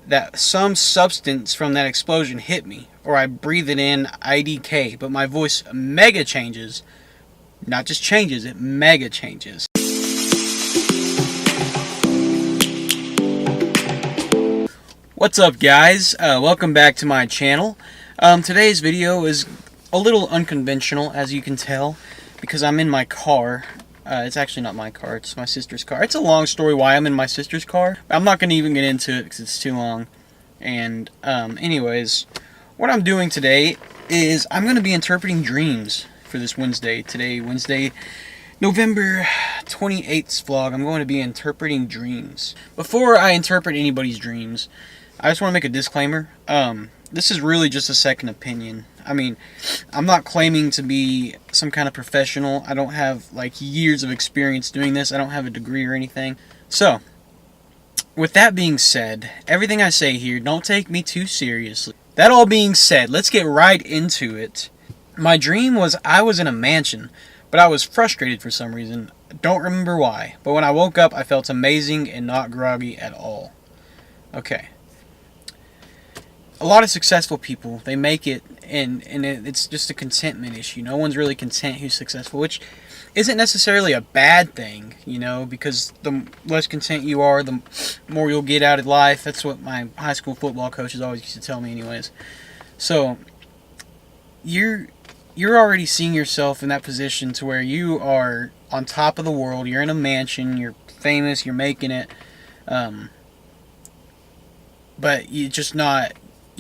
that some substance from that explosion hit me, or I breathe it in, IDK, but my voice mega changes. Not just changes, it mega changes. What's up, guys? Welcome back to my channel. Today's video is a little unconventional, as you can tell, because I'm in my car. It's actually not my car, it's my sister's car. It's a long story why I'm in my sister's car. I'm not going to even get into it because it's too long. And anyways, what I'm doing today is I'm going to be interpreting dreams for this Wednesday. Today, Wednesday, November 28th vlog, I'm going to be interpreting dreams. Before I interpret anybody's dreams, I just want to make a disclaimer. This is really just a second opinion. I mean, I'm not claiming to be some kind of professional. I don't have like years of experience doing this. I don't have a degree or anything. So, with that being said, everything I say here, don't take me too seriously. That all being said, let's get right into it. My dream was I was in a mansion, but I was frustrated for some reason. I don't remember why. But when I woke up, I felt amazing and not groggy at all. Okay. A lot of successful people, they make it, and it's just a contentment issue. No one's really content who's successful, which isn't necessarily a bad thing, you know, because the less content you are, the more you'll get out of life. That's what my high school football coaches always used to tell me anyways. So, you're already seeing yourself in that position to where you are on top of the world, you're in a mansion, you're famous, you're making it, but you're just not...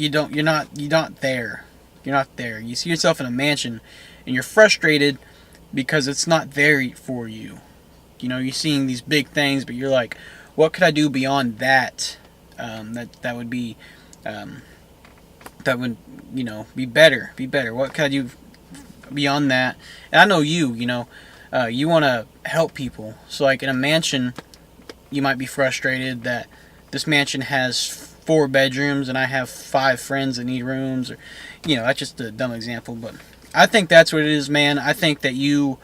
You're not there. You're not there. You see yourself in a mansion, and you're frustrated because it's not there for you. You know, you're seeing these big things, but you're like, what could I do beyond that? That would be, you know, be better. Be better. What could I do beyond that? And I know you know, you want to help people. So, like in a mansion, you might be frustrated that this mansion has 4 bedrooms and I have 5 friends that need rooms, or, you know, that's just a dumb example, but I think that's what it is, man. I think that you're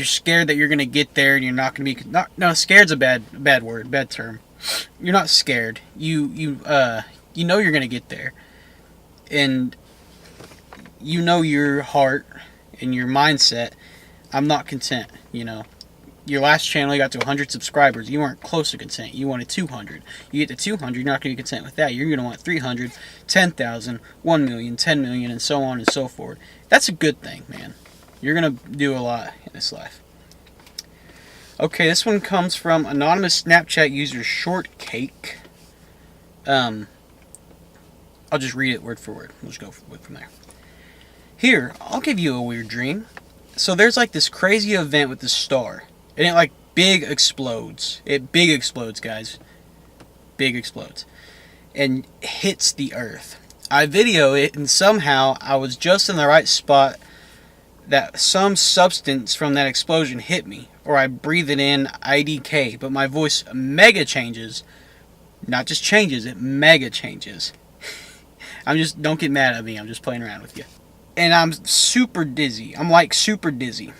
scared that you're gonna get there and you're not gonna be no, scared's a bad word, bad term. You're not scared. You know you're gonna get there, and you know your heart and your mindset. I'm not content, you know. Your last channel, you got to 100 subscribers. You weren't close to content. You wanted 200. You get to 200, you're not going to be content with that. You're going to want 300, 10,000, 1 million, 10 million, and so on and so forth. That's a good thing, man. You're going to do a lot in this life. Okay, this one comes from anonymous Snapchat user Shortcake. I'll just read it word for word. We'll just go from there. Here, I'll give you a weird dream. So there's like this crazy event with this star. And it like big explodes. It big explodes, guys. Big explodes. And hits the earth. I video it, and somehow I was just in the right spot that some substance from that explosion hit me. Or I breathe it in, IDK, but my voice mega changes. Not just changes, it mega changes. Don't get mad at me, I'm just playing around with you. And I'm super dizzy. I'm like super dizzy.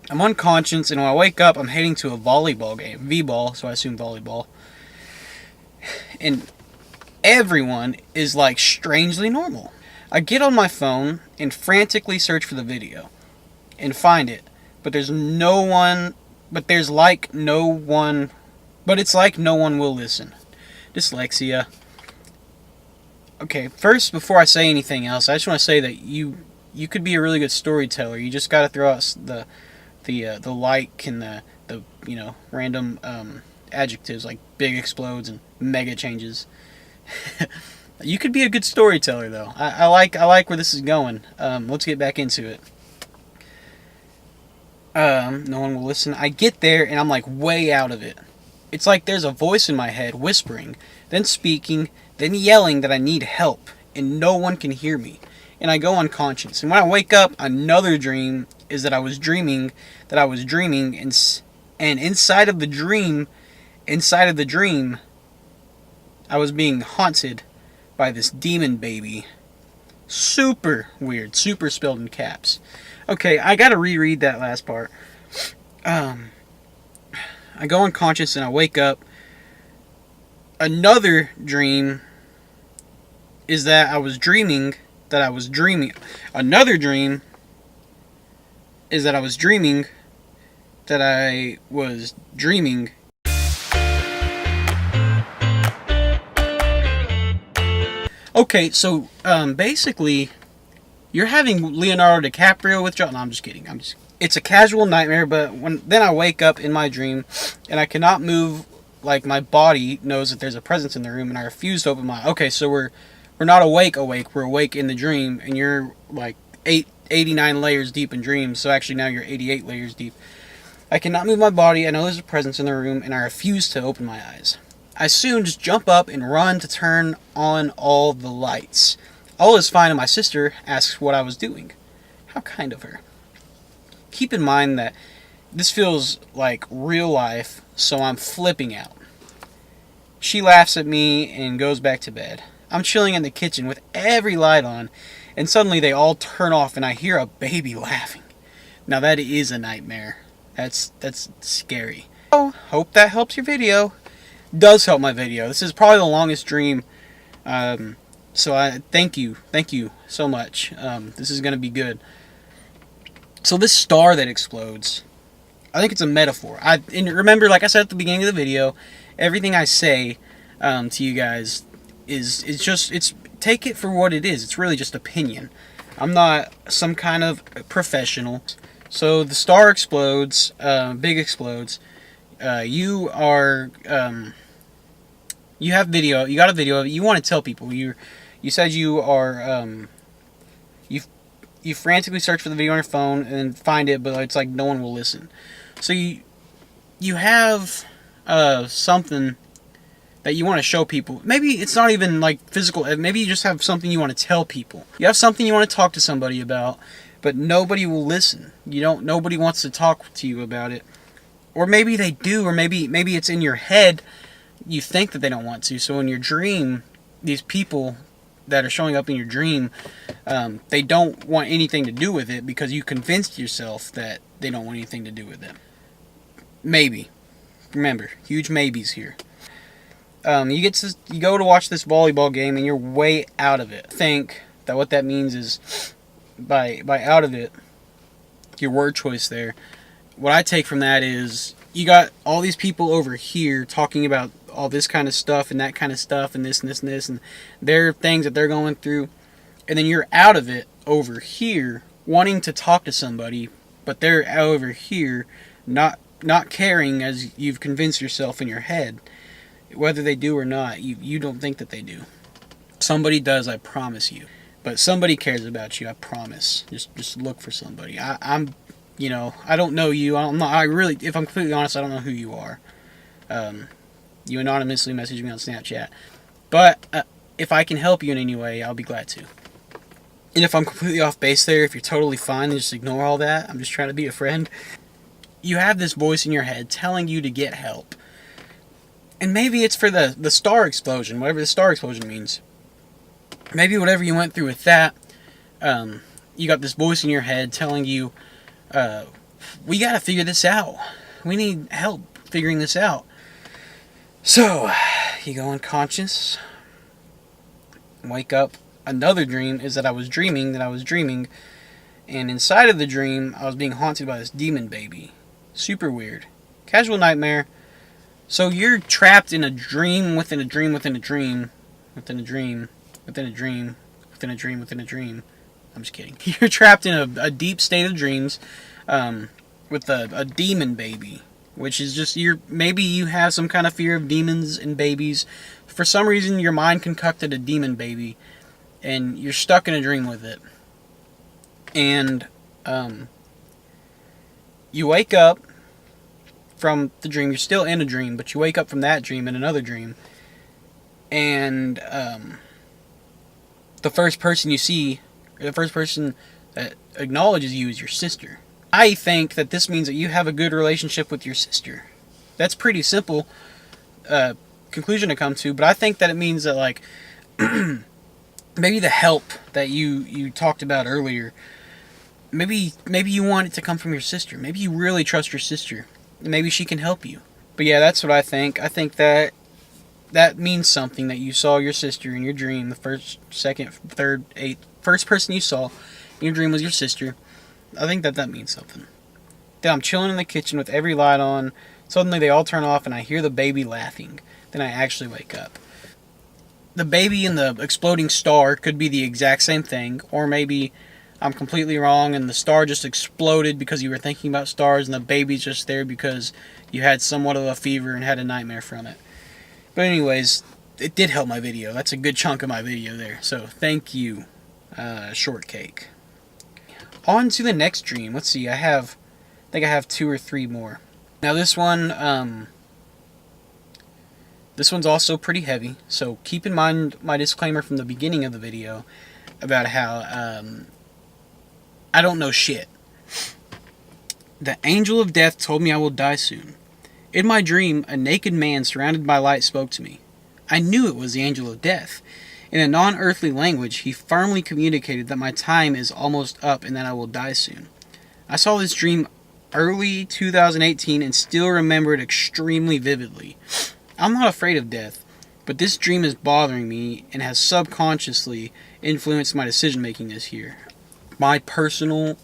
I'm unconscious, and when I wake up, I'm heading to a volleyball game. V-ball, so I assume volleyball. And everyone is like strangely normal. I get on my phone and frantically search for the video and find it. But there's no one, but it's like no one will listen. Dyslexia. Okay, first, before I say anything else, I just want to say that you could be a really good storyteller. You just got to throw out the like and the you know, random adjectives like big explodes and mega changes. You could be a good storyteller, though. I like where this is going. Let's get back into it. No one will listen. I get there and I'm like way out of it. It's like there's a voice in my head whispering, then speaking, then yelling that I need help, and no one can hear me. And I go unconscious. And when I wake up, another dream is that I was dreaming, and inside of the dream, I was being haunted by this demon baby. Super weird. Super spelled in caps. Okay, I gotta reread that last part. I go unconscious and I wake up Another dream is that I was dreaming that I was dreaming. Another dream is that I was dreaming that I was dreaming. Okay, so basically, you're having Leonardo DiCaprio withdraw. No, I'm just kidding. It's a casual nightmare, but then I wake up in my dream, and I cannot move. Like my body knows that there's a presence in the room, and I refuse to open my. Okay, so we're not awake. We're awake in the dream, and you're like 89 layers deep in dreams. So actually, now you're 88 layers deep. I cannot move my body. I know there's a presence in the room, and I refuse to open my eyes. I soon just jump up and run to turn on all the lights. All is fine, and my sister asks what I was doing. How kind of her. Keep in mind that this feels like real life, so I'm flipping out. She laughs at me and goes back to bed. I'm chilling in the kitchen with every light on, and suddenly they all turn off and I hear a baby laughing. Now that is a nightmare. That's scary. Oh, hope that helps your video. Does help my video. This is probably the longest dream. So I thank you so much. This is gonna be good. So this star that explodes, I think it's a metaphor. And remember, like I said at the beginning of the video, everything I say to you guys it's take it for what it is. It's really just opinion. I'm not some kind of professional. So the star explodes, big explodes. You are you have video. You got a video of it. You want to tell people. You said you are you frantically search for the video on your phone and find it, but it's like no one will listen. So you have something that you want to show people. Maybe it's not even like physical. Maybe you just have something you want to tell people. You have something you want to talk to somebody about, but nobody will listen. Nobody wants to talk to you about it. Or maybe they do, or maybe it's in your head. You think that they don't want to. So in your dream, these people that are showing up in your dream, they don't want anything to do with it because you convinced yourself that they don't want anything to do with it. Maybe. Remember, huge maybes here. You go to watch this volleyball game and you're way out of it. I think that what that means is by out of it, your word choice there. What I take from that is you got all these people over here talking about all this kind of stuff and that kind of stuff and this and this and this and their things that they're going through, and then you're out of it over here wanting to talk to somebody, but they're over here not caring, as you've convinced yourself in your head. Whether they do or not, you don't think that they do. Somebody does, I promise you. But somebody cares about you, I promise. Just look for somebody. I'm I don't know you. If I'm completely honest, I don't know who you are. You anonymously message me on Snapchat. But if I can help you in any way, I'll be glad to. And if I'm completely off base there, if you're totally fine, then just ignore all that. I'm just trying to be a friend. You have this voice in your head telling you to get help. And maybe it's for the star explosion, whatever the star explosion means. Maybe whatever you went through with that, you got this voice in your head telling you, we gotta figure this out. We need help figuring this out. So, you go unconscious, wake up. Another dream is that I was dreaming, and inside of the dream, I was being haunted by this demon baby. Super weird. Casual nightmare. So you're trapped in a dream within a dream within a dream within a dream within a dream within a dream within a dream. I'm just kidding. You're trapped in a deep state of dreams with a demon baby, which is just maybe you have some kind of fear of demons and babies. For some reason, your mind concocted a demon baby, and you're stuck in a dream with it. And you wake up from the dream. You're still in a dream, but you wake up from that dream in another dream. And the first person you see, the first person that acknowledges you is your sister. I think that this means that you have a good relationship with your sister. That's pretty simple conclusion to come to, but I think that it means that, like, maybe the help that you talked about earlier, maybe you want it to come from your sister. Maybe you really trust your sister. Maybe she can help you. But yeah, that's what I think. I think that that means something, that you saw your sister in your dream. The first, second, third, eighth, first person you saw in your dream was your sister. I think that means something. Then I'm chilling in the kitchen with every light on. Suddenly they all turn off and I hear the baby laughing. Then I actually wake up. The baby and the exploding star could be the exact same thing, or maybe I'm completely wrong and the star just exploded because you were thinking about stars and the baby's just there because you had somewhat of a fever and had a nightmare from it. But anyways, it did help my video. That's a good chunk of my video there. So thank you, Shortcake. On to the next dream. Let's see. I think I have 2 or 3 more. Now this one, this one's also pretty heavy. So keep in mind my disclaimer from the beginning of the video about how I don't know shit. The angel of death told me I will die soon. In my dream, a naked man surrounded by light spoke to me. I knew it was the angel of death. In a non-earthly language, he firmly communicated that my time is almost up and that I will die soon. I saw this dream early 2018 and still remember it extremely vividly. I'm not afraid of death, but this dream is bothering me and has subconsciously influenced my decision making this year. My personal,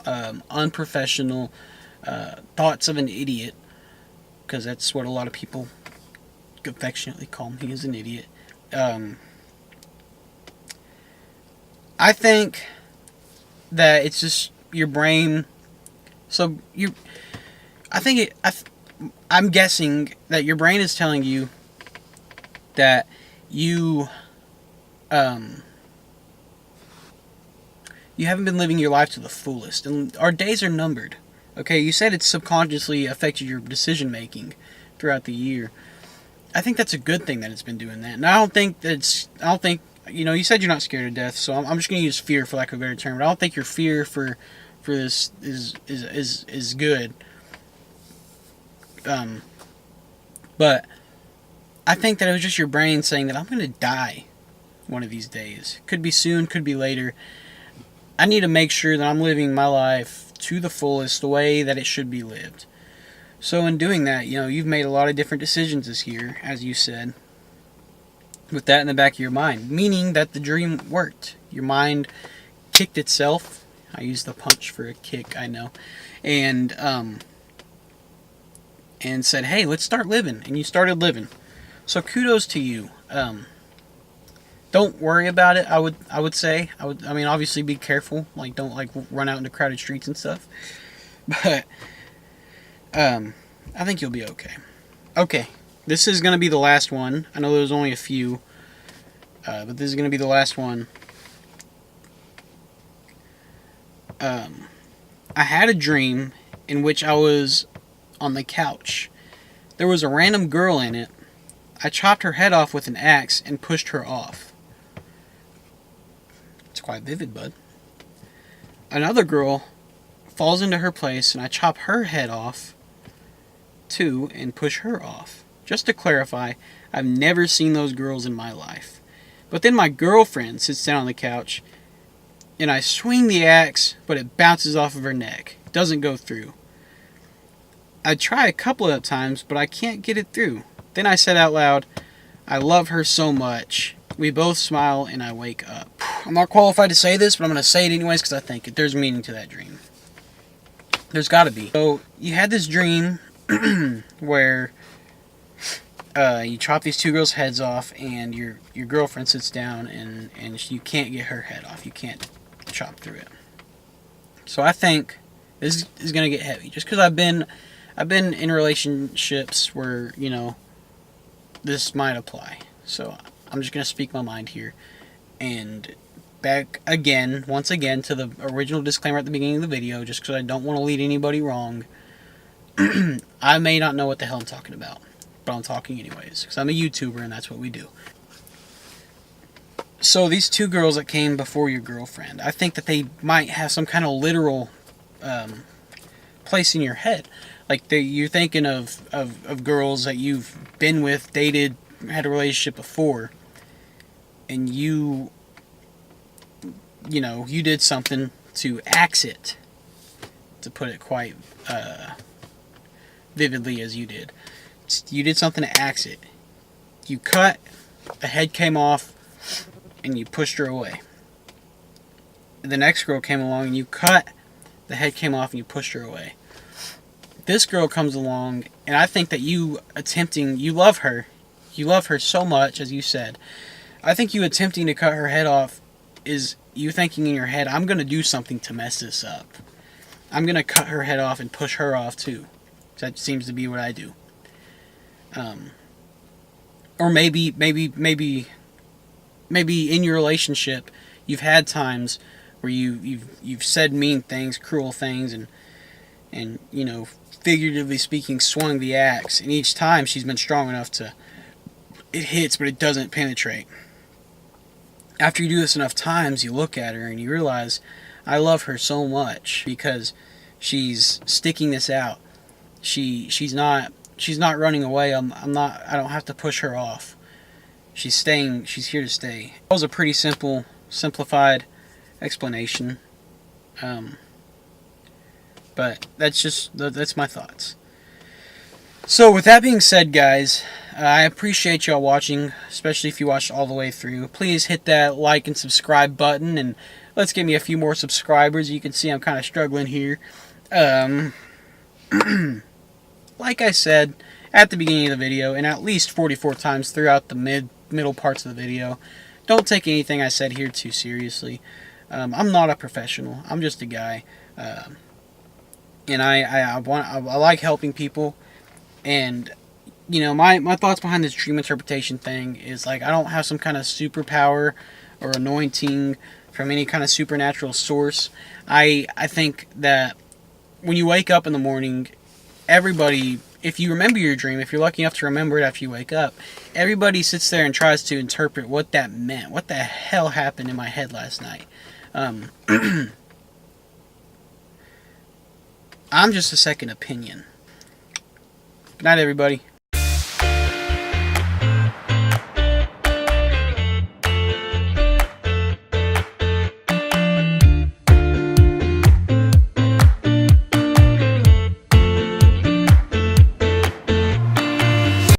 unprofessional thoughts of an idiot, because that's what a lot of people affectionately call me, as an idiot. I think that it's just your brain. So I'm guessing that your brain is telling you that you haven't been living your life to the fullest, and our days are numbered. Okay, you said it's subconsciously affected your decision making throughout the year. I think that's a good thing that it's been doing that. And I don't think, you said you're not scared of death, so I'm just going to use fear for lack of a better term. But I don't think your fear for this is good. But I think that it was just your brain saying that I'm going to die one of these days. Could be soon, could be later. I need to make sure that I'm living my life to the fullest, the way that it should be lived. So in doing that, you've made a lot of different decisions this year, as you said, with that in the back of your mind, meaning that the dream worked. Your mind kicked itself. I used the punch for a kick, I know. And said, hey, let's start living. And you started living. So kudos to you. Don't worry about it. I would say. Obviously be careful. Don't run out into crowded streets and stuff. But I think you'll be okay. Okay, this is gonna be the last one. I know there's only a few, but this is gonna be the last one. I had a dream in which I was on the couch. There was a random girl in it. I chopped her head off with an axe and pushed her off. It's quite vivid, bud. Another girl falls into her place and I chop her head off too and push her off. Just to clarify, I've never seen those girls in my life. But then my girlfriend sits down on the couch and I swing the axe, but it bounces off of her neck. It doesn't go through. I try a couple of times, but I can't get it through. Then I said out loud, I love her so much. We both smile and I wake up. I'm not qualified to say this, but I'm going to say it anyways because I think there's meaning to that dream. There's got to be. So you had this dream where you chop these 2 girls' heads off and your girlfriend sits down and you can't get her head off. You can't chop through it. So I think this is going to get heavy. Just because I've been in relationships where, this might apply. So I'm just going to speak my mind here. And once again, to the original disclaimer at the beginning of the video, just because I don't want to lead anybody wrong. I may not know what the hell I'm talking about, but I'm talking anyways, because I'm a YouTuber and that's what we do. So these 2 girls that came before your girlfriend, I think that they might have some kind of literal place in your head. You're thinking of girls that you've been with, dated, had a relationship before, and you did something to axe it, to put it quite vividly as you did. You did something to axe it. You cut, the head came off, and you pushed her away. The next girl came along and you cut, the head came off and you pushed her away. This girl comes along, and I think that you love her. You love her so much, as you said. I think you attempting to cut her head off is you thinking in your head, I'm going to do something to mess this up. I'm going to cut her head off and push her off too. That seems to be what I do. Or maybe in your relationship, you've had times where you've said mean things, cruel things, and you know, figuratively speaking, swung the axe, and each time she's been strong enough to, it hits but it doesn't penetrate. After you do this enough times, you look at her and you realize, I love her so much because she's sticking this out. She's not running away. I don't have to push her off. She's staying. She's here to stay. That was a pretty simplified explanation. But that's my thoughts. So with that being said, guys, I appreciate y'all watching, especially if you watched all the way through. Please hit that like and subscribe button, and let's get me a few more subscribers. You can see I'm kind of struggling here. Like I said at the beginning of the video, and at least 44 times throughout the middle parts of the video, don't take anything I said here too seriously. I'm not a professional. I'm just a guy, and I like helping people. And you know, my thoughts behind this dream interpretation thing is, like, I don't have some kind of superpower or anointing from any kind of supernatural source. I think that when you wake up in the morning, everybody, if you remember your dream, if you're lucky enough to remember it after you wake up, everybody sits there and tries to interpret what that meant. What the hell happened in my head last night? I'm just a second opinion. Good night, everybody.